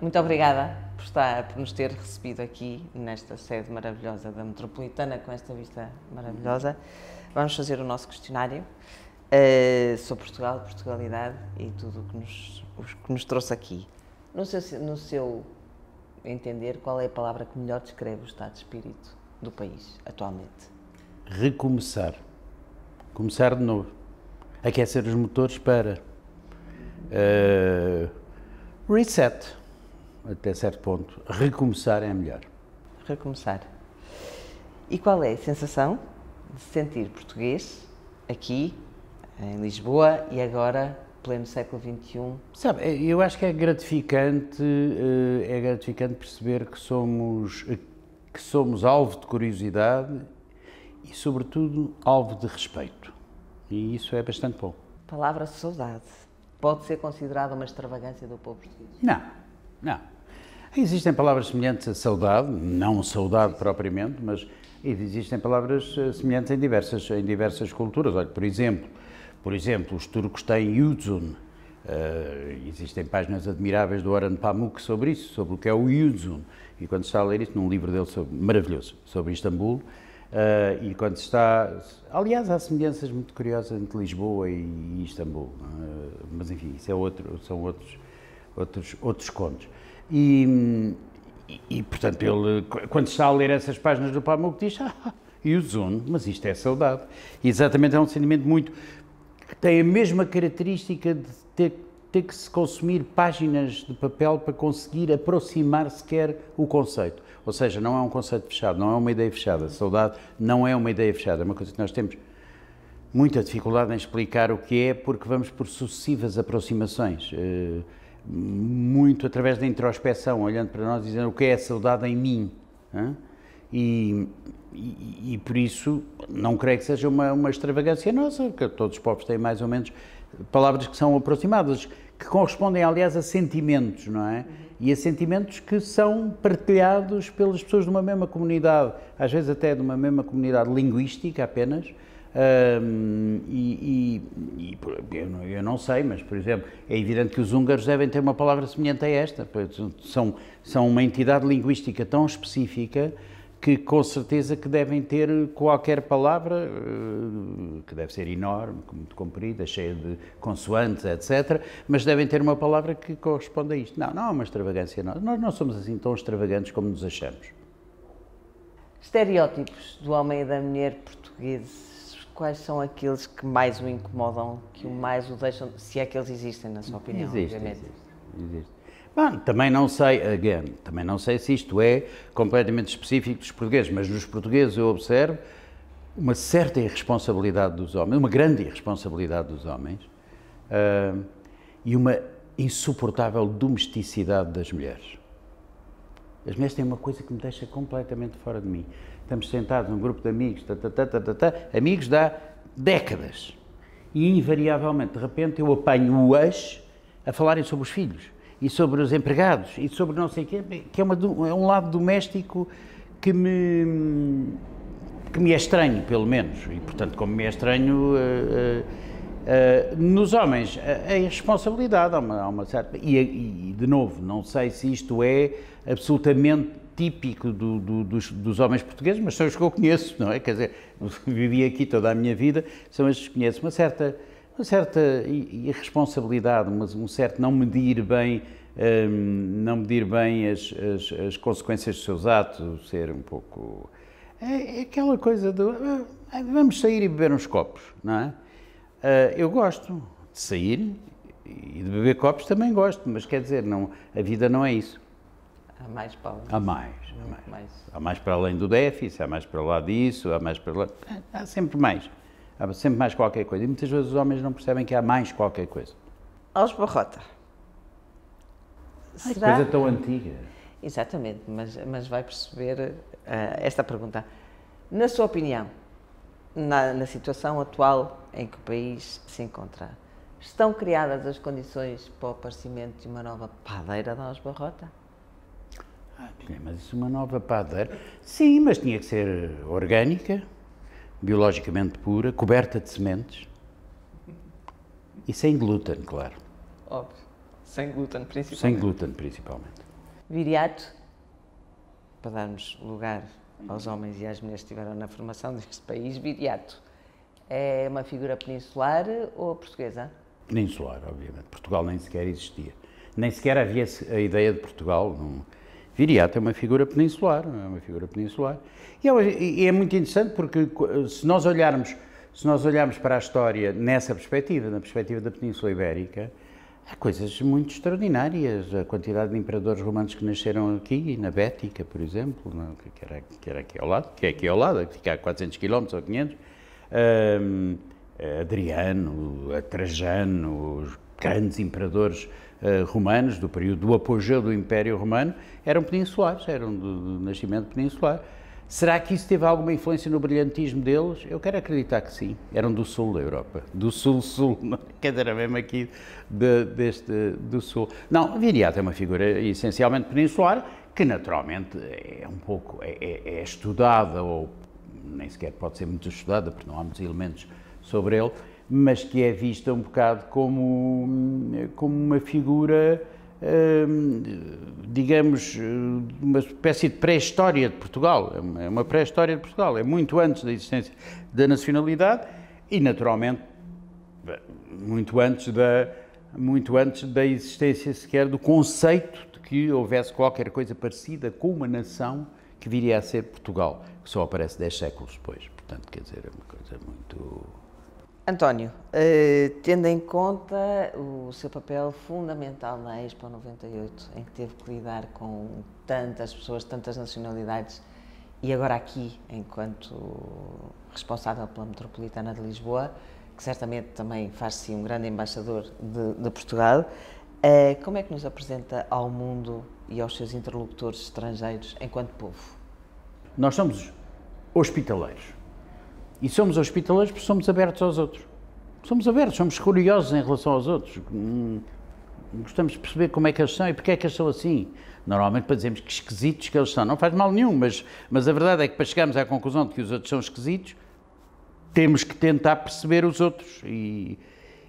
Muito obrigada por nos ter recebido aqui nesta sede maravilhosa da Metropolitana, com esta vista maravilhosa. Vamos fazer o nosso questionário sobre Portugal, Portugalidade e tudo o que nos trouxe aqui. No seu entender, qual é a palavra que melhor descreve o estado de espírito do país atualmente? Recomeçar. Começar de novo. Aquecer os motores para reset, até certo ponto. Recomeçar é melhor. Recomeçar. E qual é a sensação de se sentir português aqui, em Lisboa, e agora, pleno século XXI? Sabe, eu acho que é gratificante perceber que somos alvo de curiosidade e, sobretudo, alvo de respeito. E isso é bastante bom. Palavra saudade. Pode ser considerada uma extravagância do povo português? Não. Existem palavras semelhantes a saudade, não saudade propriamente, mas existem palavras semelhantes em diversas culturas. Olha, por exemplo, os turcos têm Yuzun. Existem páginas admiráveis do Orhan Pamuk sobre isso, sobre o que é o Yuzun. E quando se está a ler isso, num livro dele maravilhoso, sobre Istambul, e quando se está... Aliás, há semelhanças muito curiosas entre Lisboa e Istambul, mas enfim, isso são outros contos. E portanto, ele, quando está a ler essas páginas do Pamuk, diz, Yuzun, mas isto é saudade. E exatamente é um sentimento que tem a mesma característica de ter que se consumir páginas de papel para conseguir aproximar sequer o conceito. Ou seja, não é um conceito fechado, não é uma ideia fechada. Saudade não é uma ideia fechada, é uma coisa que nós temos muita dificuldade em explicar o que é, porque vamos por sucessivas aproximações, muito através da introspeção, olhando para nós e dizendo o que é a saudade em mim. E por isso não creio que seja uma extravagância nossa, que todos os povos têm mais ou menos palavras que são aproximadas, que correspondem, aliás, a sentimentos, não é? E a sentimentos que são partilhados pelas pessoas de uma mesma comunidade, às vezes até de uma mesma comunidade linguística apenas. Eu não sei, mas, por exemplo, é evidente que os húngaros devem ter uma palavra semelhante a esta. São uma entidade linguística tão específica que, com certeza, que devem ter qualquer palavra, que deve ser enorme, muito comprida, cheia de consoantes, etc., mas devem ter uma palavra que corresponde a isto. Não é uma extravagância. Nós não somos assim tão extravagantes como nos achamos. Estereótipos do homem e da mulher portugueses, quais são aqueles que mais o incomodam, que o mais o deixam, se é que eles existem, na sua opinião? Existe. Bom, também não sei se isto é completamente específico dos portugueses, mas nos portugueses eu observo uma certa irresponsabilidade dos homens, uma grande irresponsabilidade dos homens, e uma insuportável domesticidade das mulheres. As mulheres têm uma coisa que me deixa completamente fora de mim. Estamos sentados num grupo de amigos, amigos de há décadas, e invariavelmente, de repente, eu apanho-as a falarem sobre os filhos, e sobre os empregados, e sobre não sei o quê, que é um lado doméstico que me é estranho, pelo menos. E, portanto, como me é estranho, nos homens, a irresponsabilidade há uma certa... E, de novo, não sei se isto é absolutamente típico dos homens portugueses, mas são os que eu conheço, não é? Quer dizer, vivi aqui toda a minha vida, são estes que conheço. Uma certa irresponsabilidade, um certo não medir bem as consequências dos seus atos, ser um pouco... É aquela coisa de vamos sair e beber uns copos, não é? Eu gosto de sair e de beber copos também gosto, mas quer dizer, a vida não é isso. Há mais para além. Há mais para além do déficit, há mais para lá disso, há mais para lá... Há sempre mais. Há sempre mais qualquer coisa. E muitas vezes os homens não percebem que há mais qualquer coisa. Alves Barrota. Será? Coisa tão antiga. Exatamente, mas vai perceber esta pergunta. Na sua opinião, na situação atual em que o país se encontra, estão criadas as condições para o aparecimento de uma nova padeira de Alves Barrota? Mas isso é uma nova padeira? Sim, mas tinha que ser orgânica, biologicamente pura, coberta de sementes e sem glúten, claro. Óbvio. Sem glúten, principalmente. Sem glúten, principalmente. Viriato, para darmos lugar aos homens e às mulheres que estiveram na formação deste país, Viriato é uma figura peninsular ou portuguesa? Peninsular, obviamente. Portugal nem sequer existia. Nem sequer havia a ideia de Portugal. Não. Viriato é uma figura peninsular, E é muito interessante porque se nós olharmos para a história nessa perspectiva, na perspectiva da Península Ibérica, há coisas muito extraordinárias. A quantidade de imperadores romanos que nasceram aqui, na Bética, por exemplo, que era aqui ao lado, que fica a 400 km ou 500, Adriano, Trajano, os grandes imperadores romanos do período do apogeu do Império Romano eram peninsulares, eram do nascimento peninsular. Será que isso teve alguma influência no brilhantismo deles? Eu quero acreditar que sim. Eram do sul da Europa, do sul-sul, quer dizer, mesmo aqui do sul. Não, Viriato é uma figura essencialmente peninsular, que naturalmente é estudada, ou nem sequer pode ser muito estudada, porque não há muitos elementos sobre ele, mas que é vista um bocado como uma figura, digamos, uma espécie de pré-história de Portugal. É uma pré-história de Portugal, é muito antes da existência da nacionalidade e, naturalmente, muito antes da existência sequer do conceito de que houvesse qualquer coisa parecida com uma nação que viria a ser Portugal, que só aparece 10 séculos depois. Portanto, quer dizer, é uma coisa muito... António, tendo em conta o seu papel fundamental na Expo 98, em que teve que lidar com tantas pessoas, tantas nacionalidades, e agora aqui, enquanto responsável pela Metropolitana de Lisboa, que certamente também faz-se um grande embaixador de Portugal, como é que nos apresenta ao mundo e aos seus interlocutores estrangeiros enquanto povo? Nós somos hospitaleiros. E somos hospitaleiros porque somos abertos aos outros. Somos abertos, somos curiosos em relação aos outros. Gostamos de perceber como é que eles são e porque é que eles são assim. Normalmente para dizermos que esquisitos que eles são. Não faz mal nenhum, mas a verdade é que para chegarmos à conclusão de que os outros são esquisitos, temos que tentar perceber os outros. E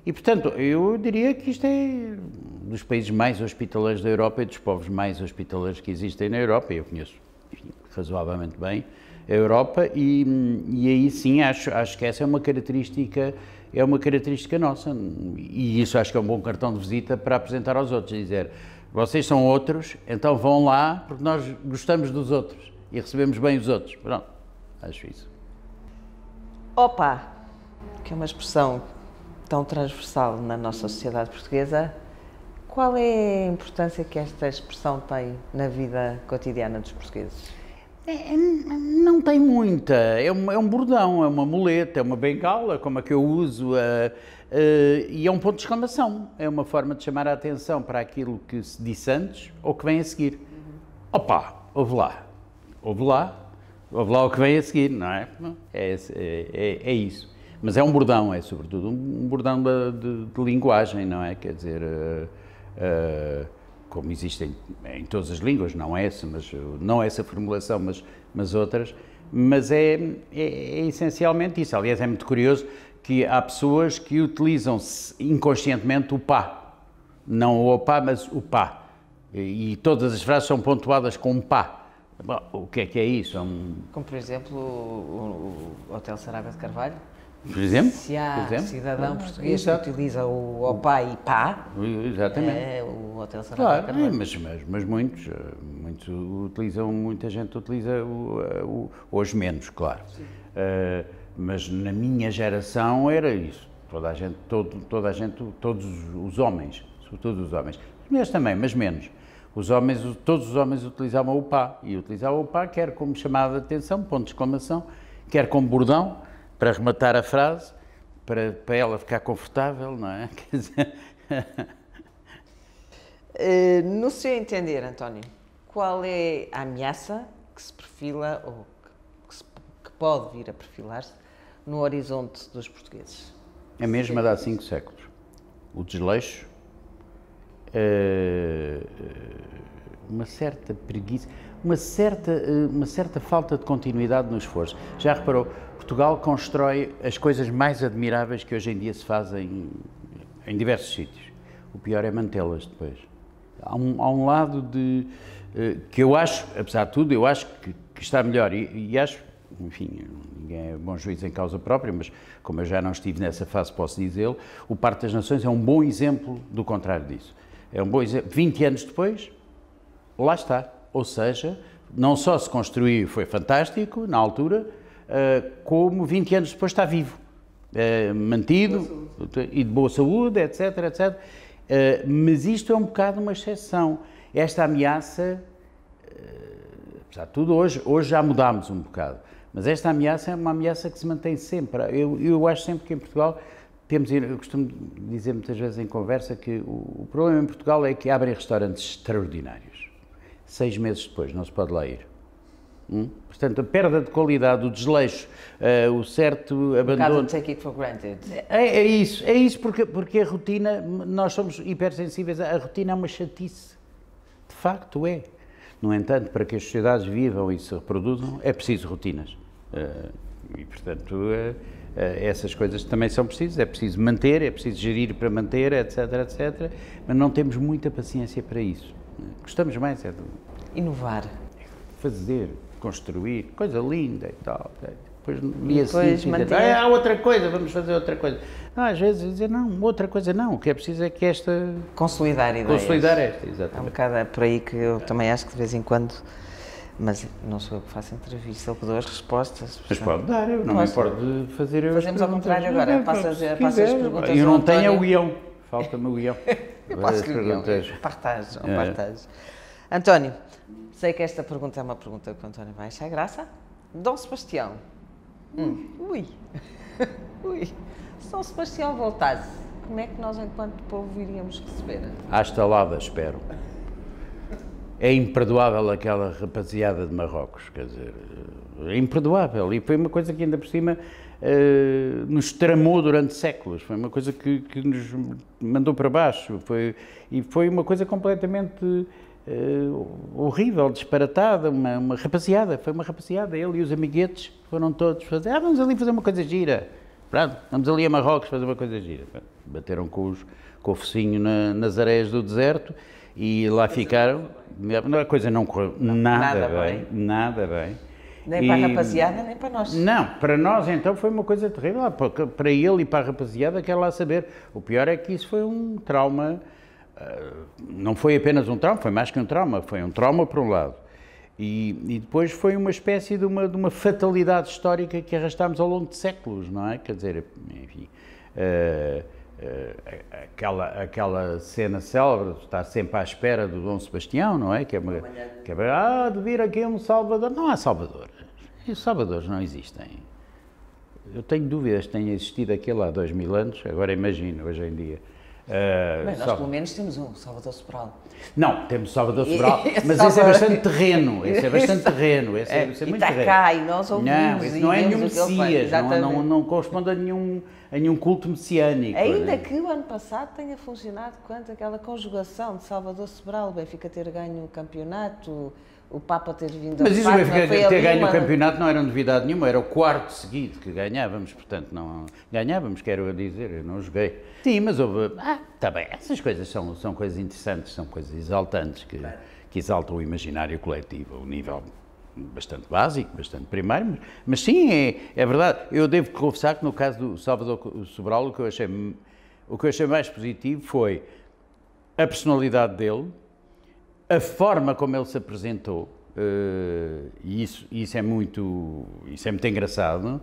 portanto, eu diria que isto é dos países mais hospitaleiros da Europa e dos povos mais hospitaleiros que existem na Europa. Eu conheço, enfim, razoavelmente bem a Europa e aí sim acho que essa é uma característica nossa, e isso acho que é um bom cartão de visita para apresentar aos outros, dizer, vocês são outros, então vão lá porque nós gostamos dos outros e recebemos bem os outros. Pronto, acho isso. Opa, que é uma expressão tão transversal na nossa sociedade portuguesa, qual é a importância que esta expressão tem na vida cotidiana dos portugueses? Não tem muita, é um bordão, é uma muleta, é uma bengala, como a que eu uso, e é um ponto de exclamação, é uma forma de chamar a atenção para aquilo que se disse antes ou que vem a seguir. Opa, ouve lá o que vem a seguir, não é? É isso. Mas é um bordão, é sobretudo um bordão de linguagem, não é? Quer dizer... como existem em todas as línguas, não essa formulação, mas outras, mas é essencialmente isso. Aliás, é muito curioso que há pessoas que utilizam inconscientemente o pá, não o opá, mas o pá, e todas as frases são pontuadas com um pá. Bom, o que é isso? Como, por exemplo, o Hotel Saraiva de Carvalho? Por exemplo? Se há cidadão português que utiliza o opá e pá, exatamente. É o Hotel Saraiva de Carvalho. Mas muitos utilizam, muita gente utiliza hoje menos, claro. Mas na minha geração era isso. Toda a gente, todos os homens, sobretudo os homens, as mulheres também, mas menos. Todos os homens utilizavam o pá, e utilizavam o pá quer como chamada de atenção, ponto de exclamação, quer como bordão, para rematar a frase, para ela ficar confortável, não é? Quer dizer... No seu entender, António, qual é a ameaça que se perfila ou que pode vir a perfilar-se no horizonte dos portugueses? A mesma de há 5 séculos. O desleixo, uma certa preguiça, uma certa falta de continuidade no esforço. Já reparou? Portugal constrói as coisas mais admiráveis que hoje em dia se fazem em diversos sítios. O pior é mantê-las depois. Há um lado que eu acho, apesar de tudo, eu acho que está melhor e acho, enfim, ninguém é bom juiz em causa própria, mas como eu já não estive nessa fase, posso dizê-lo, o Parque das Nações é um bom exemplo do contrário disso. É um bom exemplo. 20 anos depois, lá está. Ou seja, não só se construiu, foi fantástico na altura, como 20 anos depois está vivo, mantido e de boa saúde, etc, etc. Mas isto é um bocado uma exceção. Esta ameaça, apesar de tudo, hoje já mudámos um bocado, mas esta ameaça é uma ameaça que se mantém sempre. Eu acho sempre que em Portugal temos, eu costumo dizer muitas vezes em conversa que o problema em Portugal é que abrem restaurantes extraordinários. 6 meses depois não se pode lá ir. Portanto, a perda de qualidade, o desleixo, o certo abandono... take it for granted. É isso porque a rotina, nós somos hipersensíveis, a rotina é uma chatice. De facto é. No entanto, para que as sociedades vivam e se reproduzam, é preciso rotinas. E, portanto, essas coisas também são precisas. É preciso manter, é preciso gerir para manter, etc, etc. Mas não temos muita paciência para isso. Gostamos mais é de... Inovar. Fazer, construir, coisa linda e tal. Depois manter... há outra coisa, vamos fazer outra coisa. Não, às vezes dizer, não, outra coisa não. O que é preciso é que esta... Consolidar ideias. Consolidar esta, exatamente. É um bocado por aí que eu também acho que de vez em quando... Mas não sou eu que faço a entrevista, eu que dou as respostas. Mas pode dar, eu não me importo de fazer as Fazemos ao contrário agora, passa as perguntas. Eu não tenho o guião, falta-me o guião. Eu passo-lhe o guião, partage. António, sei que esta pergunta é uma pergunta que o António vai achar graça. Dom Sebastião. Ui. Se Dom Sebastião voltasse, como é que nós, enquanto povo, iríamos receber? À estalada, espero. É imperdoável aquela rapaziada de Marrocos, quer dizer, é imperdoável. E foi uma coisa que ainda por cima nos tramou durante séculos, foi uma coisa que nos mandou para baixo, foi uma coisa completamente horrível, disparatada, uma rapaziada, foi uma rapaziada, ele e os amiguetes foram todos fazer, vamos ali fazer uma coisa gira, pronto, vamos ali a Marrocos fazer uma coisa gira. Bateram com o focinho nas areias do deserto e lá ficaram. A coisa não correu nada bem. Nem para a rapaziada, nem para nós. Não, para nós então foi uma coisa terrível. Para ele e para a rapaziada, quer lá saber. O pior é que isso foi um trauma, não foi apenas um trauma, foi mais que um trauma, foi um trauma por um lado. E depois foi uma espécie de uma fatalidade histórica que arrastámos ao longo de séculos, não é? Quer dizer, enfim... aquela cena célebre, estar sempre à espera do Dom Sebastião, não é? De vir aqui um Salvador. Não há Salvador. E os Salvadores não existem. Eu tenho dúvidas que tenha existido aquele há 2000 anos, agora imagino, hoje em dia. Bem, nós pelo menos temos um, Salvador Sobral. Não, temos Salvador Sobral, mas esse é bastante terreno, esse é bastante terreno, esse é muito está terreno. Cá e nós ouvimos. Não, esse não é nenhum Messias, não, não corresponde a nenhum culto messiânico. Ainda que o ano passado tenha funcionado quanto aquela conjugação de Salvador Sobral, o Benfica ter ganho o campeonato, o Papa ter vindo Mas isso, o Benfica ter ganho o campeonato não era novidade nenhuma, era o 4º seguido que ganhávamos, portanto, não ganhávamos, quero dizer, eu não joguei. Sim, mas houve... está bem, essas coisas são coisas interessantes, são coisas exaltantes, que exaltam o imaginário coletivo, a um nível bastante básico, bastante primário, mas sim, é verdade. Eu devo confessar que no caso do Salvador Sobral, o que eu achei mais positivo foi a personalidade dele, a forma como ele se apresentou, e isso é muito engraçado,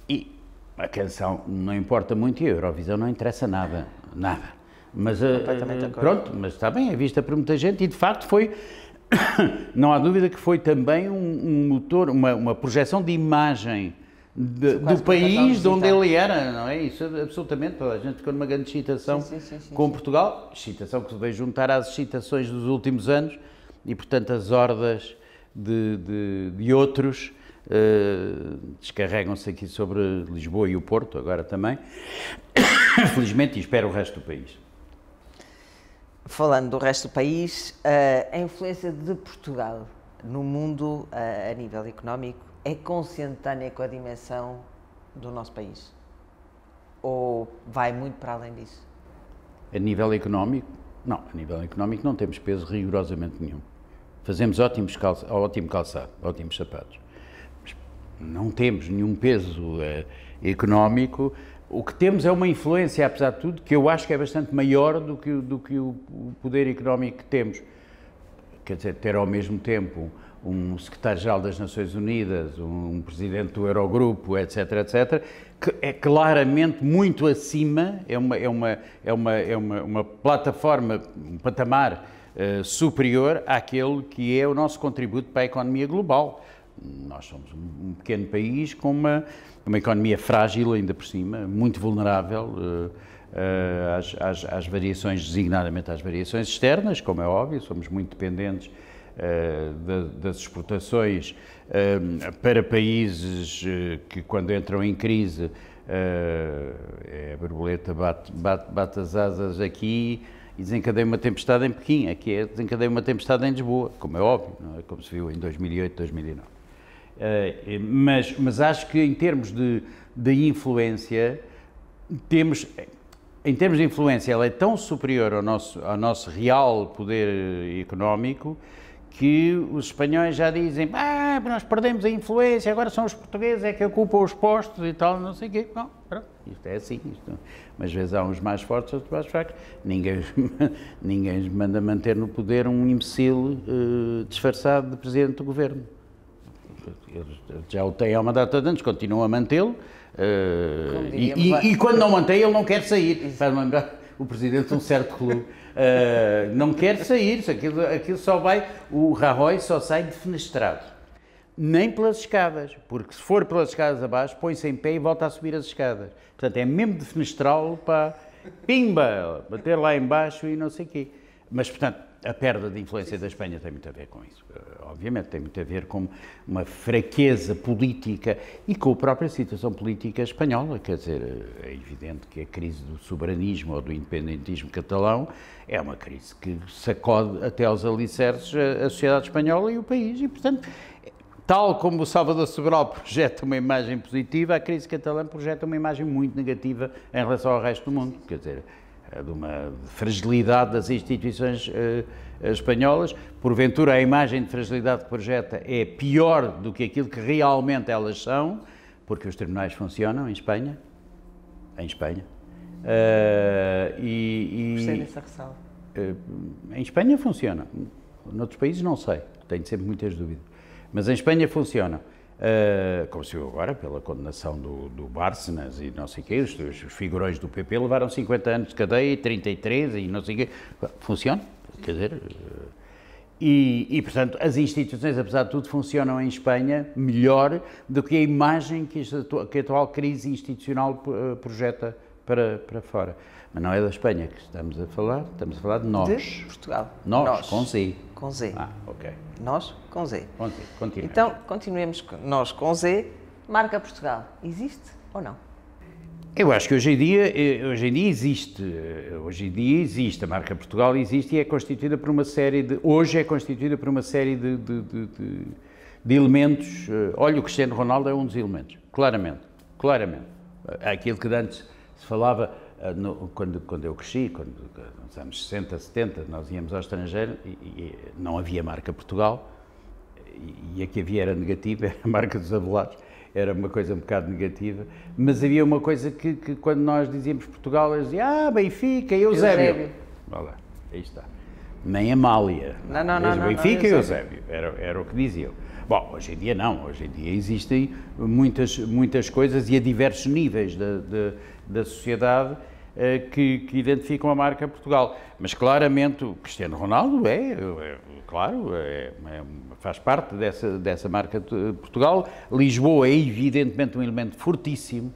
e a canção não importa muito e a Eurovisão não interessa nada. Mas, pronto, mas está bem, é vista por muita gente e de facto foi, não há dúvida que foi também um motor, uma projeção de imagem do país de onde ele era, não é? Isso absolutamente, toda a gente ficou numa grande excitação com Portugal, excitação que se veio juntar às excitações dos últimos anos e, portanto, as hordas de outros descarregam-se aqui sobre Lisboa e o Porto, agora também, felizmente, e espero o resto do país. Falando do resto do país, a influência de Portugal no mundo a nível económico é consentânea com a dimensão do nosso país? Ou vai muito para além disso? A nível económico? Não, a nível económico não temos peso rigorosamente nenhum. Fazemos ótimo calçado, ótimos sapatos. Mas não temos nenhum peso económico. O que temos é uma influência, apesar de tudo, que eu acho que é bastante maior do que o poder económico que temos. Quer dizer, ter ao mesmo tempo um secretário-geral das Nações Unidas, um presidente do Eurogrupo, etc., etc., que é claramente muito acima, é uma plataforma, um patamar superior àquele que é o nosso contributo para a economia global. Nós somos um pequeno país com uma economia frágil, ainda por cima, muito vulnerável às variações, designadamente às variações externas, como é óbvio, somos muito dependentes das exportações para países que, quando entram em crise, a borboleta bate as asas aqui e desencadeia uma tempestade em Pequim, aqui desencadeia uma tempestade em Lisboa, como é óbvio, não é? Como se viu em 2008, 2009. Mas acho que em termos de influência, em termos de influência, ela é tão superior ao nosso real poder económico que os espanhóis já dizem nós perdemos a influência, agora são os portugueses é que ocupam os postos e tal, não sei o quê. Não, pronto, isto é assim. Umas vezes há uns mais fortes, outros mais fracos. Ninguém os manda manter no poder um imbecil disfarçado de presidente do governo. Eles já o têm há uma data de anos, continuam a mantê-lo. E quando não mantém, ele não quer sair. Faz-me lembrar o presidente de um certo clube. Não quer sair, aquilo só vai. O Rajoy só sai defenestrado. Nem pelas escadas, porque se for pelas escadas abaixo, põe-se em pé e volta a subir as escadas. Portanto, é mesmo defenestrá-lo para pimba, bater lá embaixo e não sei o quê. Mas, portanto, a perda de influência da Espanha tem muito a ver com isso. Obviamente, tem muito a ver com uma fraqueza política e com a própria situação política espanhola. Quer dizer, é evidente que a crise do soberanismo ou do independentismo catalão é uma crise que sacode até aos alicerces a sociedade espanhola e o país. E, portanto, tal como o Salvador Sobral projeta uma imagem positiva, a crise catalã projeta uma imagem muito negativa em relação ao resto do mundo. Quer dizer, de uma fragilidade das instituições espanholas. Porventura, a imagem de fragilidade que projeta é pior do que aquilo que realmente elas são, porque os tribunais funcionam em Espanha. Gostei dessa ressalva. Em Espanha funciona. Noutros países não sei, tenho sempre muitas dúvidas. Mas em Espanha funciona. Como se viu agora, pela condenação do Bárcenas e não sei o quê, os figurões do PP levaram 50 anos de cadeia, 33 e não sei o quê. Funciona, quer dizer... portanto, as instituições, apesar de tudo, funcionam em Espanha melhor do que a imagem que a atual crise institucional projeta para fora. Mas não é da Espanha que estamos a falar de nós. De Portugal. Nós, com Z. Com Z. Ok. Nós, com Z. Com Z, continuemos. Então, continuemos nós com Z. Marca Portugal, existe ou não? Eu acho que hoje em dia existe. Hoje em dia existe. A marca Portugal existe e é constituída por uma série de... Hoje é constituída por uma série de elementos. Olha, o Cristiano Ronaldo é um dos elementos. Claramente. Aquilo que antes se falava... Quando eu cresci, nos anos 60, 70, nós íamos ao estrangeiro e não havia marca Portugal e a que havia era negativa, era a marca dos Abelados, era uma coisa um bocado negativa, mas havia uma coisa que quando nós dizíamos Portugal, eles diziam, Benfica e Eusébio. Olha lá, aí está. Nem Amália. Não. Benfica e Eusébio, era o que diziam. Bom, hoje em dia não, hoje em dia existem muitas coisas e a diversos níveis da sociedade que identificam a marca Portugal. Mas claramente o Cristiano Ronaldo faz parte dessa marca de Portugal. Lisboa é evidentemente um elemento fortíssimo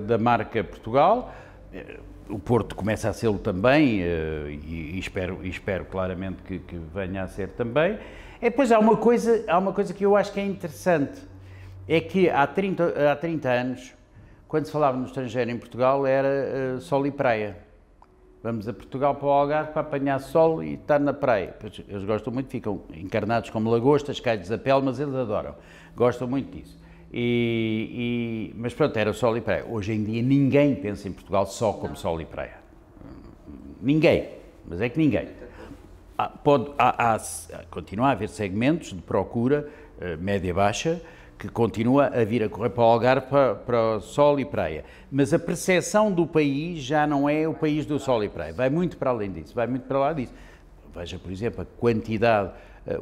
da marca Portugal. O Porto começa a ser também e espero claramente que venha a ser também. Depois há uma coisa que eu acho que é interessante, é que há 30 anos, quando se falava no estrangeiro em Portugal, era sol e praia. Vamos a Portugal para o Algarve para apanhar sol e estar na praia. Eles gostam muito, ficam encarnados como lagostas, cai-lhes a pele, mas eles adoram. Gostam muito disso. Mas pronto, era sol e praia. Hoje em dia ninguém pensa em Portugal só como sol e praia. Ninguém. mas é que ninguém. Continua a haver segmentos de procura média-baixa que continua a vir a correr para o Algarve, para o sol e praia. Mas a percepção do país já não é o país do sol e praia, vai muito para além disso, vai muito para lá disso. Veja, por exemplo, a quantidade,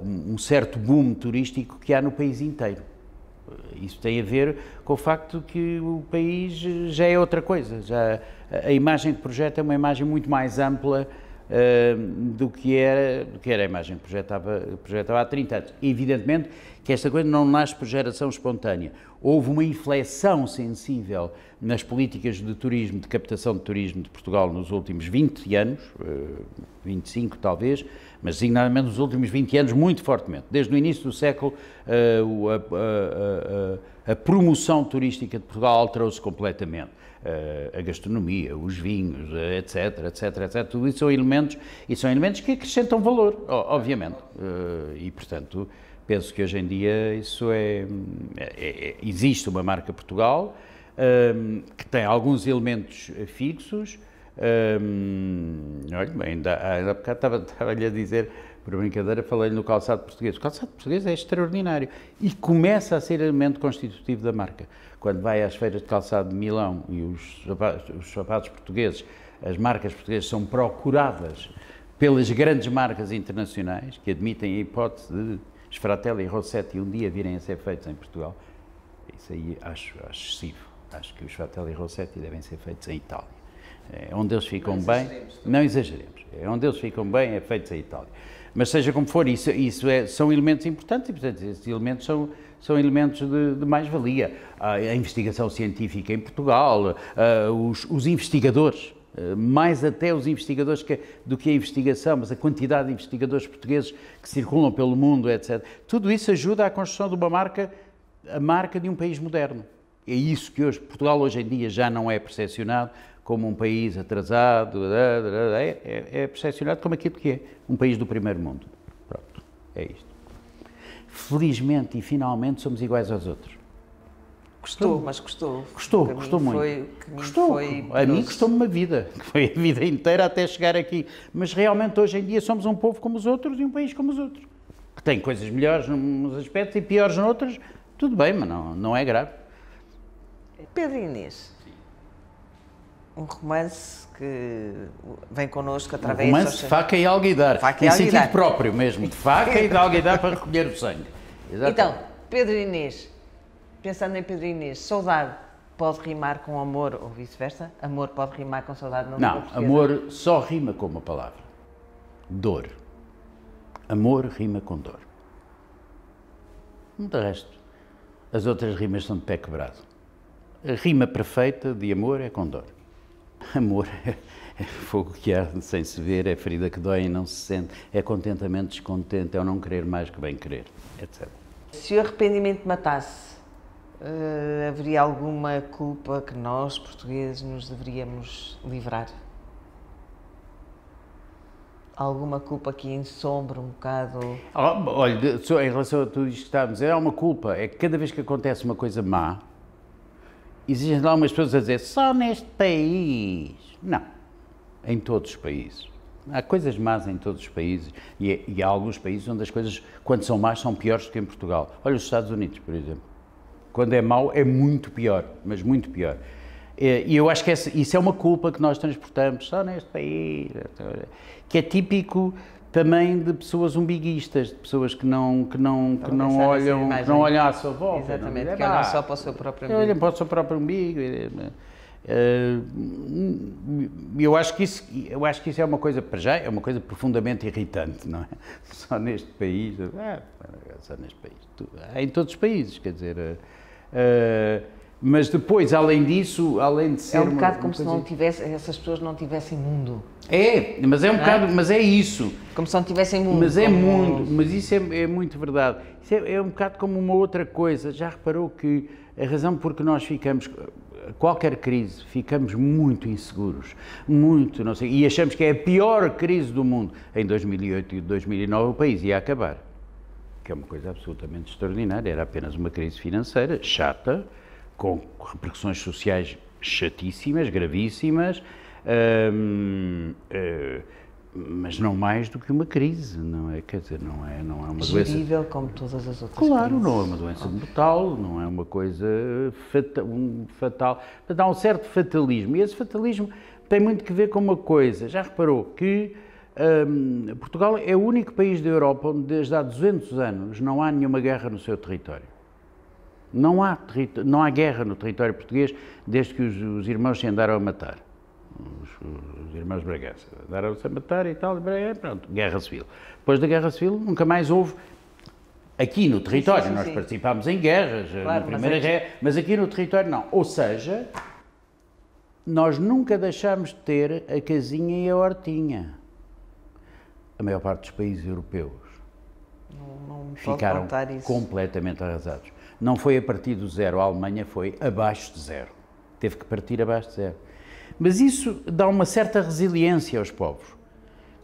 um certo boom turístico que há no país inteiro. Isso tem a ver com o facto que o país já é outra coisa, já, a imagem que projeta é uma imagem muito mais ampla do que era a imagem que projetava há 30 anos. Evidentemente que esta coisa não nasce por geração espontânea. Houve uma inflexão sensível nas políticas de turismo, de captação de turismo de Portugal nos últimos 20 anos, 25 talvez, mas designadamente nos últimos 20 anos muito fortemente. Desde o início do século a promoção turística de Portugal alterou-se completamente. A gastronomia, os vinhos, etc, etc, etc, tudo isso são elementos que acrescentam valor, obviamente, e portanto penso que hoje em dia isso existe uma marca Portugal que tem alguns elementos fixos. Olha, ainda há bocado estava-lhe a dizer, por brincadeira, falei-lhe no calçado português. O calçado português é extraordinário e começa a ser elemento constitutivo da marca. Quando vai às feiras de calçado de Milão e os sapatos portugueses, as marcas portuguesas são procuradas pelas grandes marcas internacionais que admitem a hipótese de Sfratelli e Rossetti um dia virem a ser feitos em Portugal. Isso aí acho excessivo. Acho que os Sfratelli e Rossetti devem ser feitos em Itália. É onde eles ficam bem, não exageremos, é onde eles ficam bem, é feitos em Itália. Mas seja como for, são elementos importantes e, portanto, esses elementos são elementos de mais-valia. A investigação científica em Portugal, os investigadores, mais até os investigadores do que a investigação, mas a quantidade de investigadores portugueses que circulam pelo mundo, etc. Tudo isso ajuda à construção de uma marca, a marca de um país moderno. É isso que Portugal hoje em dia já não é percepcionado como um país atrasado, é percepcionado como aquilo que é, um país do primeiro mundo. Pronto, é isto. Felizmente e finalmente somos iguais aos outros. Custou, mas custou. Custou muito. Custou. A mim custou-me uma vida, que foi a vida inteira até chegar aqui. Mas realmente hoje em dia somos um povo como os outros e um país como os outros. Que tem coisas melhores nos aspectos e piores noutros, tudo bem, mas não é grave. Pedro Inês. Um romance que vem connosco através... Um romance de faca e alguidar, em sentido próprio mesmo, de faca e de alguidar para recolher o sangue. Exatamente. Então, Pedro Inês, pensando em Pedro Inês, saudade pode rimar com amor ou vice-versa? Amor pode rimar com saudade na língua portuguesa? Não, amor só rima com uma palavra. Dor. Amor rima com dor. De resto, as outras rimas são de pé quebrado. A rima perfeita de amor é com dor. Amor é fogo que arde sem se ver, é ferida que dói e não se sente, é contentamento descontente, é o não querer mais que bem querer, etc. Se o arrependimento matasse, haveria alguma culpa que nós, portugueses, nos deveríamos livrar? Alguma culpa que ensombre um bocado? Olha, em relação a tudo isto que estávamos a dizer, há uma culpa, é que cada vez que acontece uma coisa má, existem lá umas pessoas a dizer, só neste país. Não, em todos os países. Há coisas más em todos os países e há alguns países onde as coisas, quando são más, são piores do que em Portugal. Olha os Estados Unidos, por exemplo. Quando é mau, é muito pior, mas muito pior. E eu acho que isso é uma culpa que nós transportamos só neste país, que é típico também de pessoas umbiguistas, de pessoas que não olham à sua volta. Exatamente, que olham só para o seu próprio umbigo. Olham para o seu próprio umbigo. Eu acho que isso é uma coisa, para já, é uma coisa profundamente irritante, não é? Só neste país, só neste país, em todos os países, quer dizer... mas depois, além disso, além de ser... É um bocado como se não tivesse, essas pessoas não tivessem mundo. Mas é um bocado, mas é isso. Como se não tivessem mundo. Mas é mundo, mas isso é muito verdade. Isso é um bocado como uma outra coisa. Já reparou que a razão por que nós ficamos, qualquer crise, ficamos muito inseguros, muito, não sei, e achamos que é a pior crise do mundo. Em 2008 e 2009 o país ia acabar, que é uma coisa absolutamente extraordinária. Era apenas uma crise financeira, chata, com repercussões sociais chatíssimas, gravíssimas, mas não mais do que uma crise, não é? Quer dizer, não é uma doença... Gerível como todas as outras Claro, crises. não é uma doença mortal, não é uma coisa fatal. Portanto, há um certo fatalismo, e esse fatalismo tem muito que ver com uma coisa. Já reparou que Portugal é o único país da Europa onde desde há 200 anos não há nenhuma guerra no seu território. Não há guerra no território português desde que os irmãos se andaram a matar. Os irmãos Bragança andaram-se a matar e tal, pronto, guerra civil. Depois da guerra civil nunca mais houve, aqui no território, nós participámos em guerras, na Primeira Guerra, mas aqui no território não. Ou seja, nós nunca deixámos de ter a casinha e a hortinha. A maior parte dos países europeus ficaram completamente arrasados. Não foi a partir do zero, a Alemanha foi abaixo de zero. Teve que partir abaixo de zero. Mas isso dá uma certa resiliência aos povos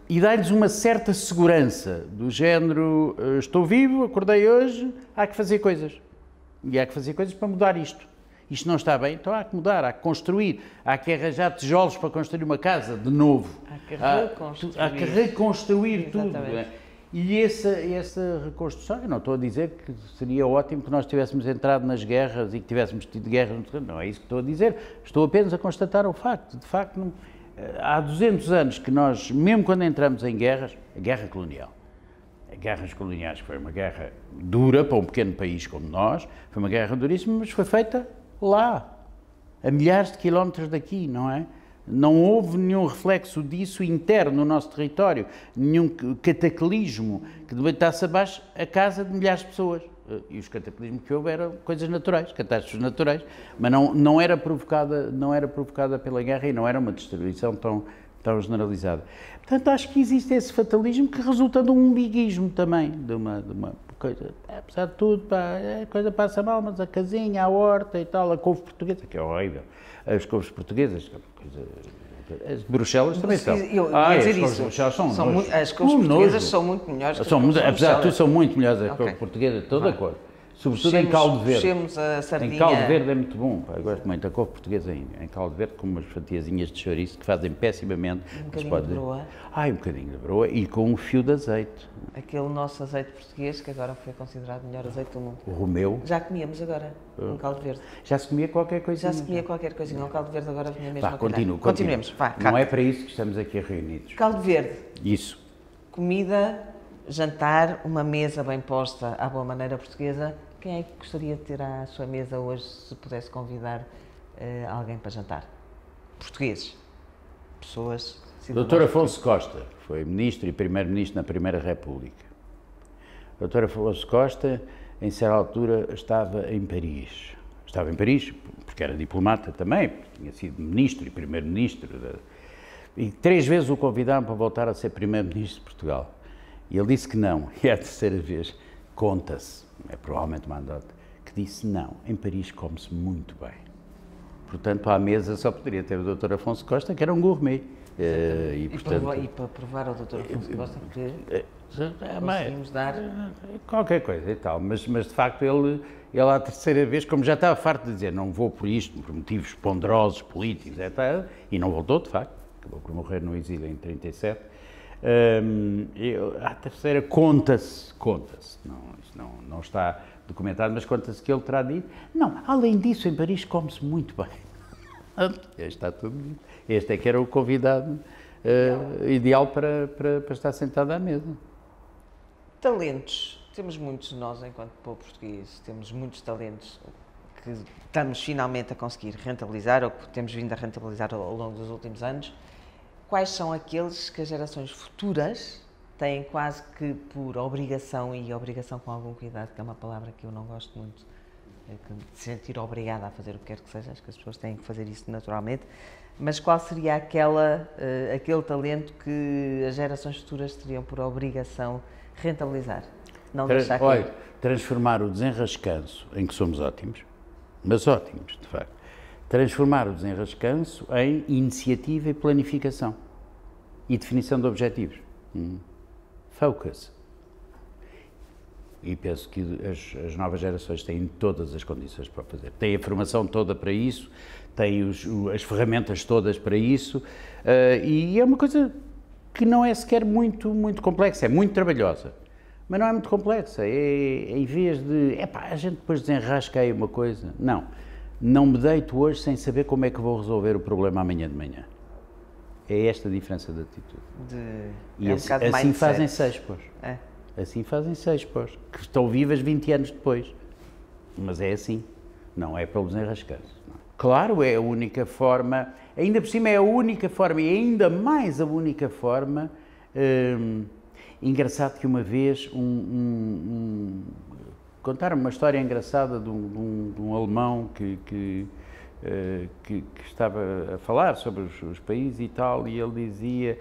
e dá-lhes uma certa segurança, do género, estou vivo, acordei hoje, há que fazer coisas. E há que fazer coisas para mudar isto. Isto não está bem, então há que mudar, há que construir, há que arranjar tijolos para construir uma casa de novo. Há que reconstruir tudo. E essa reconstrução, eu não estou a dizer que seria ótimo que nós tivéssemos entrado nas guerras e que tivéssemos tido guerras, não é isso que estou a dizer, estou apenas a constatar o facto. De facto, não, há 200 anos que nós, mesmo quando entramos em guerras, a guerra colonial, as guerras coloniais foi uma guerra dura para um pequeno país como nós, foi uma guerra duríssima, mas foi feita lá, a milhares de quilómetros daqui, não é? Não houve nenhum reflexo disso interno no nosso território, nenhum cataclismo que deitasse abaixo a casa de milhares de pessoas. E os cataclismos que houve eram coisas naturais, catástrofes naturais, mas não era provocada pela guerra e não era uma destruição tão generalizada. Portanto, acho que existe esse fatalismo que resulta de um umbiguismo também, de uma coisa, apesar de tudo, a coisa passa mal, mas a casinha, a horta e tal, a couve portuguesa, que é horrível, as couves portuguesas, as Bruxelas também são. As couves Bruxelas as couves portuguesas são muito melhores que as couves apesar de tudo, são muito melhores as couves portuguesas, estou de acordo. Sobretudo em caldo verde. A sardinha. Em caldo verde é muito bom. Eu gosto muito da couve portuguesa em caldo verde, com umas fatiazinhas de chouriço que fazem pessimamente. Um bocadinho de broa. Um bocadinho de broa e com um fio de azeite. Aquele nosso azeite português, que agora foi considerado o melhor azeite do mundo. O Romeu. Já comíamos agora, um caldo verde. Já se comia qualquer coisinha. Já se comia qualquer coisinha. Um caldo verde agora vinha mesmo a Continuemos. Não é para isso que estamos aqui reunidos. Caldo verde. Isso. Comida, jantar, uma mesa bem posta à boa maneira portuguesa. Quem é que gostaria de ter à sua mesa hoje, se pudesse convidar alguém para jantar? Portugueses. Pessoas... Dr. Afonso Costa foi ministro e primeiro-ministro na Primeira República. Dr. Afonso Costa, em certa altura, estava em Paris. Estava em Paris, porque era diplomata também, porque tinha sido ministro e primeiro-ministro. E 3 vezes o convidaram para voltar a ser primeiro-ministro de Portugal. E ele disse que não. E é a terceira vez. Conta-se, é provavelmente uma anedota, que disse não, em Paris come-se muito bem. Portanto, à mesa só poderia ter o Dr. Afonso Costa, que era um gourmet. E para provar ao Dr. Afonso Costa, porque conseguimos dar... Qualquer coisa e tal, mas de facto ele à terceira vez, como já estava farto de dizer, não vou por isto, por motivos ponderosos, políticos, etc., e não voltou, de facto, acabou por morrer no exílio em 37, à terceira conta-se, não está documentado, mas conta-se que ele terá dito, não, além disso, em Paris come-se muito bem. Está tudo dito. Este é que era o convidado ideal para estar sentado à mesa. Talentos. Temos muitos nós, enquanto povo português, temos muitos talentos que estamos finalmente a conseguir rentabilizar, ou que temos vindo a rentabilizar ao longo dos últimos anos. Quais são aqueles que as gerações futuras têm quase que por obrigação, e obrigação com algum cuidado, que é uma palavra que eu não gosto muito, de sentir obrigada a fazer o que quer que seja, acho que as pessoas têm que fazer isso naturalmente, mas qual seria aquele talento que as gerações futuras teriam por obrigação rentabilizar? Não deixar que... Olha, transformar o desenrascanço, em que somos ótimos, mas ótimos, de facto, transformar o desenrascanço em iniciativa e planificação e definição de objetivos. Focus. E penso que as novas gerações têm todas as condições para fazer. Têm a formação toda para isso, têm as ferramentas todas para isso, e é uma coisa que não é sequer muito complexa, é muito trabalhosa. Mas não é muito complexa, em vez de, a gente depois desenrasca aí uma coisa. Não me deito hoje sem saber como é que vou resolver o problema amanhã de manhã. É esta a diferença de atitude. E assim fazem 6 pós. Assim fazem 6 pós, que estão vivas 20 anos depois. Mas é assim, não é para os desenrascar. Claro, é a única forma, ainda por cima é a única forma, e ainda mais a única forma. Engraçado que uma vez contaram-me uma história engraçada de um alemão que estava a falar sobre os países e tal, e ele dizia,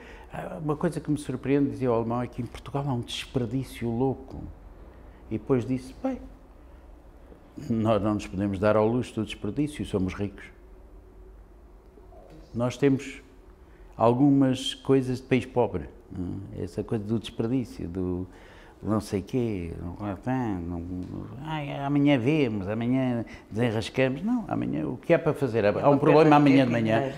uma coisa que me surpreende, dizia o alemão, é que em Portugal há um desperdício louco. E depois disse, bem, nós não nos podemos dar ao luxo do desperdício, somos ricos. Nós temos algumas coisas de país pobre. Essa coisa do desperdício, do não sei quê, amanhã vemos, amanhã desenrascamos. Não, amanhã, o que é para fazer? Há um problema amanhã de manhã.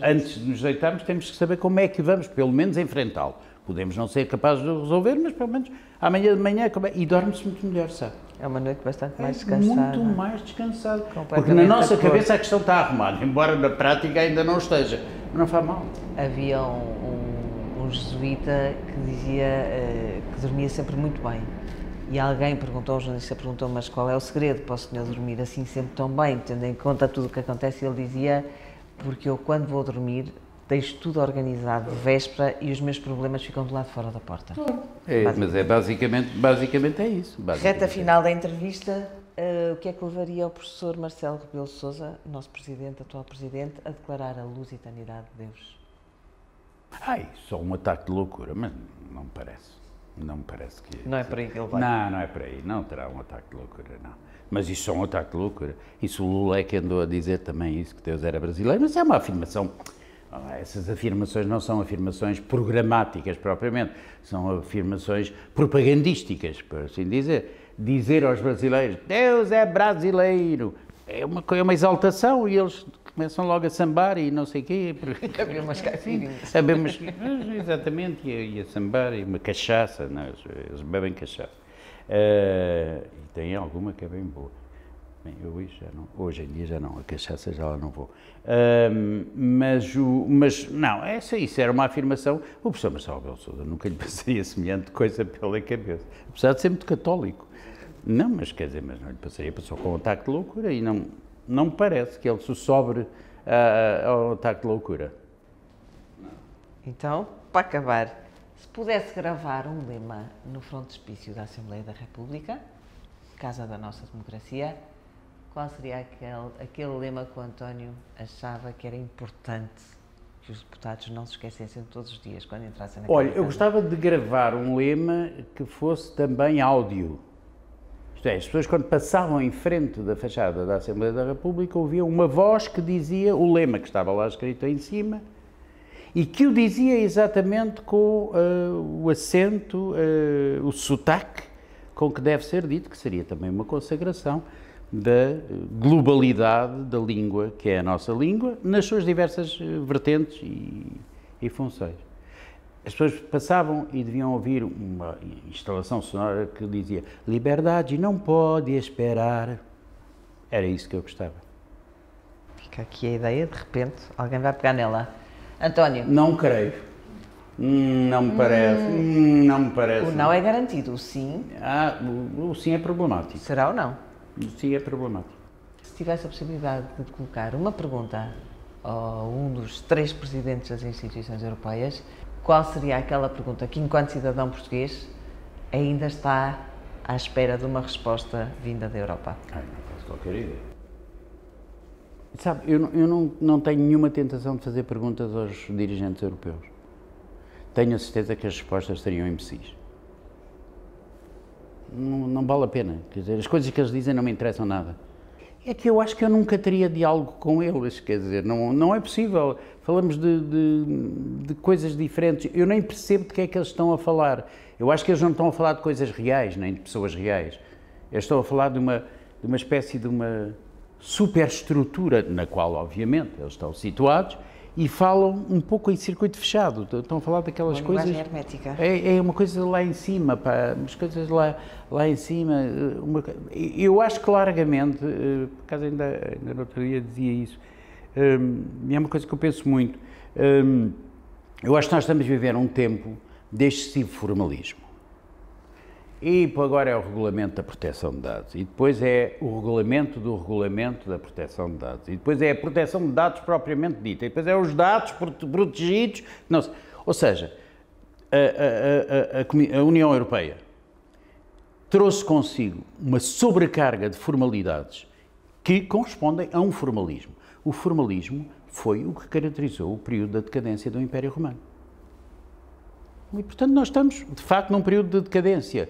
Antes de nos deitarmos, temos que saber como é que vamos, pelo menos, enfrentá-lo. Podemos não ser capazes de resolver, mas pelo menos amanhã de manhã, e dorme-se muito melhor, sabe? É uma noite bastante mais descansada. Muito mais descansada. Porque na nossa cabeça a questão está arrumada, embora na prática ainda não esteja. Mas não faz mal. Havia um jesuíta que dizia que dormia sempre muito bem. E alguém perguntou, um jornalista perguntou, mas qual é o segredo para o senhor dormir assim sempre tão bem, tendo em conta tudo o que acontece? E ele dizia, porque eu quando vou dormir deixo tudo organizado de véspera e os meus problemas ficam do lado de fora da porta. Mas é basicamente é isso. Reta final da entrevista, o que é que levaria o professor Marcelo Rebelo de Sousa, nosso presidente, atual presidente, a declarar a lusitaniedade de Deus? Só um ataque de loucura, mas não me parece. Não me parece que... Não é por aí que ele vai? Não é por aí. Não terá um ataque de loucura, não. Mas isso é um ataque de loucura. Isso o Lula é que andou a dizer também isso, que Deus era brasileiro, mas é uma afirmação... Essas afirmações não são afirmações programáticas propriamente, são afirmações propagandísticas, por assim dizer. Dizer aos brasileiros, Deus é brasileiro, é uma exaltação e eles começam logo a sambar e não sei o quê. A beber umas caipirinhas. Exatamente, e a sambar e uma cachaça, não, eles bebem cachaça. E tem alguma que é bem boa. Bem, hoje em dia já não, a cachaça já lá não vou. Mas não, isso era uma afirmação. O professor Marcelo Rebelo de Sousa nunca lhe passaria semelhante coisa pela cabeça, apesar de ser muito católico. Não, mas quer dizer, mas não lhe passaria, passou com um ataque de loucura e não me parece que ele se sobre ao ataque de loucura. Então, para acabar, se pudesse gravar um lema no frontispício da Assembleia da República, Casa da Nossa Democracia, qual seria aquele lema que o António achava que era importante que os deputados não se esquecessem todos os dias quando entrassem na Câmara? Olha, eu gostava de gravar um lema que fosse também áudio. Isto é, as pessoas quando passavam em frente da fachada da Assembleia da República ouviam uma voz que dizia o lema que estava lá escrito em cima e que o dizia exatamente com o acento, o sotaque com que deve ser dito, que seria também uma consagração da globalidade da língua, que é a nossa língua, nas suas diversas vertentes e funções. As pessoas passavam e deviam ouvir uma instalação sonora que dizia liberdade não pode esperar. Era isso que eu gostava. Fica aqui a ideia, de repente, alguém vai pegar nela. António? Não creio. Não me parece. Não me parece. O não é garantido, o sim... O sim é problemático. Será ou não? Sim, é problemático. Se tivesse a possibilidade de colocar uma pergunta a um dos 3 presidentes das instituições europeias, qual seria aquela pergunta que, enquanto cidadão português, ainda está à espera de uma resposta vinda da Europa? Não faço qualquer ideia. Sabe, eu não tenho nenhuma tentação de fazer perguntas aos dirigentes europeus. Tenho a certeza que as respostas seriam imbecis. Não vale a pena, quer dizer, as coisas que eles dizem não me interessam nada. É que eu acho que eu nunca teria diálogo com eles, quer dizer, não é possível. Falamos de coisas diferentes, eu nem percebo de que é que eles estão a falar. Eu acho que eles não estão a falar de coisas reais, nem de pessoas reais. Eles estão a falar de uma espécie de uma superestrutura, na qual, obviamente, eles estão situados, e falam um pouco em circuito fechado. Estão a falar daquelas uma coisas... linguagem hermética. É uma coisa lá em cima, pá, umas coisas lá em cima. Eu acho que largamente, por acaso ainda no outro dia dizia isso, é uma coisa que eu penso muito. Eu acho que nós estamos a viver um tempo de excessivo formalismo. E agora é o regulamento da proteção de dados, e depois é o regulamento do regulamento da proteção de dados, e depois é a proteção de dados propriamente dita, e depois é os dados protegidos. Não sei. Ou seja, a União Europeia trouxe consigo uma sobrecarga de formalidades que correspondem a um formalismo. O formalismo foi o que caracterizou o período da decadência do Império Romano. E, portanto, nós estamos, de facto, num período de decadência.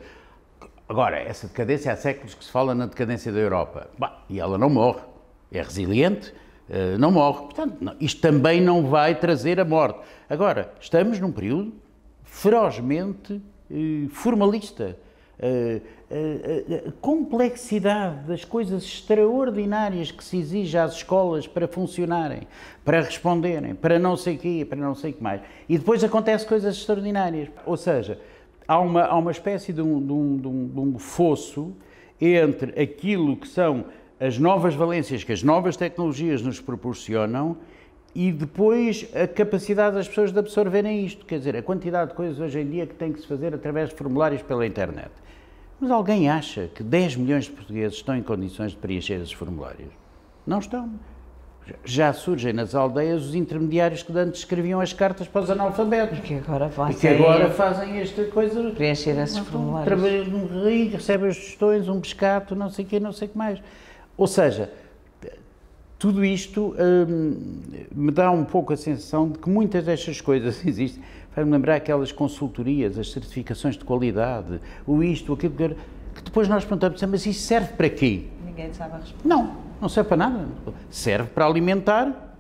Agora, essa decadência, há séculos que se fala na decadência da Europa. E ela não morre. É resiliente, não morre. Portanto, isto também não vai trazer a morte. Agora, estamos num período ferozmente formalista. A complexidade das coisas extraordinárias que se exige às escolas para funcionarem, para responderem, para não sei o quê, para não sei o que mais. E depois acontecem coisas extraordinárias. Ou seja, há uma espécie de um fosso entre aquilo que são as novas valências que as novas tecnologias nos proporcionam e depois a capacidade das pessoas de absorverem isto. Quer dizer, a quantidade de coisas hoje em dia que tem que se fazer através de formulários pela internet. Mas alguém acha que 10 milhões de portugueses estão em condições de preencher esses formulários? Não estão. Já surgem nas aldeias os intermediários que antes escreviam as cartas para os analfabetos. E que agora fazem esta coisa... preencher esses formulários. Trabalham num rio, recebem os tostões, um pescado, não sei o quê, não sei o que mais. Ou seja, tudo isto me dá um pouco a sensação de que muitas destas coisas existem. Faz-me lembrar aquelas consultorias, as certificações de qualidade, o isto, aquilo, que depois nós perguntamos, mas isso serve para quê? Ninguém sabe a resposta. Não serve para nada. Serve para alimentar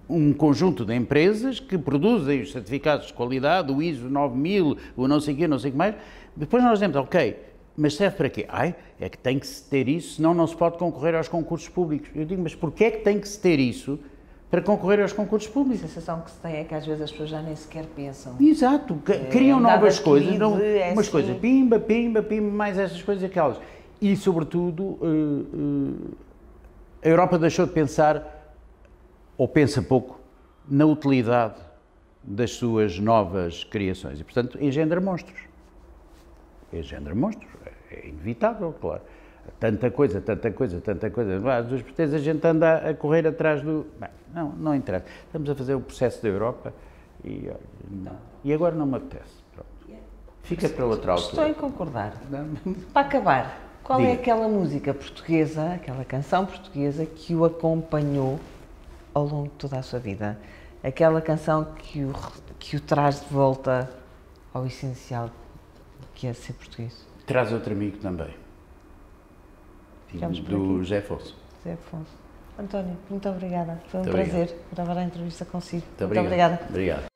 um conjunto de empresas que produzem os certificados de qualidade, o ISO 9000, o não sei o quê, não sei o que mais. Depois nós dizemos, ok, mas serve para quê? É que tem que se ter isso, senão não se pode concorrer aos concursos públicos. Eu digo, mas porquê é que tem que se ter isso para concorrer aos concursos públicos? A sensação que se tem é que às vezes as pessoas já nem sequer pensam. Exato, criam novas coisas, umas assim. coisas, pimba, mais estas coisas, aquelas. E, sobretudo, a Europa deixou de pensar, ou pensa pouco, na utilidade das suas novas criações. E, portanto, engendra monstros. É inevitável, claro. Tanta coisa. Às vezes, por a gente anda a correr atrás do... Bem, não interessa. Estamos a fazer o processo da Europa e agora não me apetece. Pronto. Fica para outra altura. Estou em concordar. Para acabar, qual é aquela música portuguesa, aquela canção portuguesa que o acompanhou ao longo de toda a sua vida? Aquela canção que o traz de volta ao essencial que é ser português? Traz outro amigo também. Do José Afonso. José Afonso. António, muito obrigada. Foi um muito prazer gravar a entrevista consigo. Muito obrigada. Obrigado.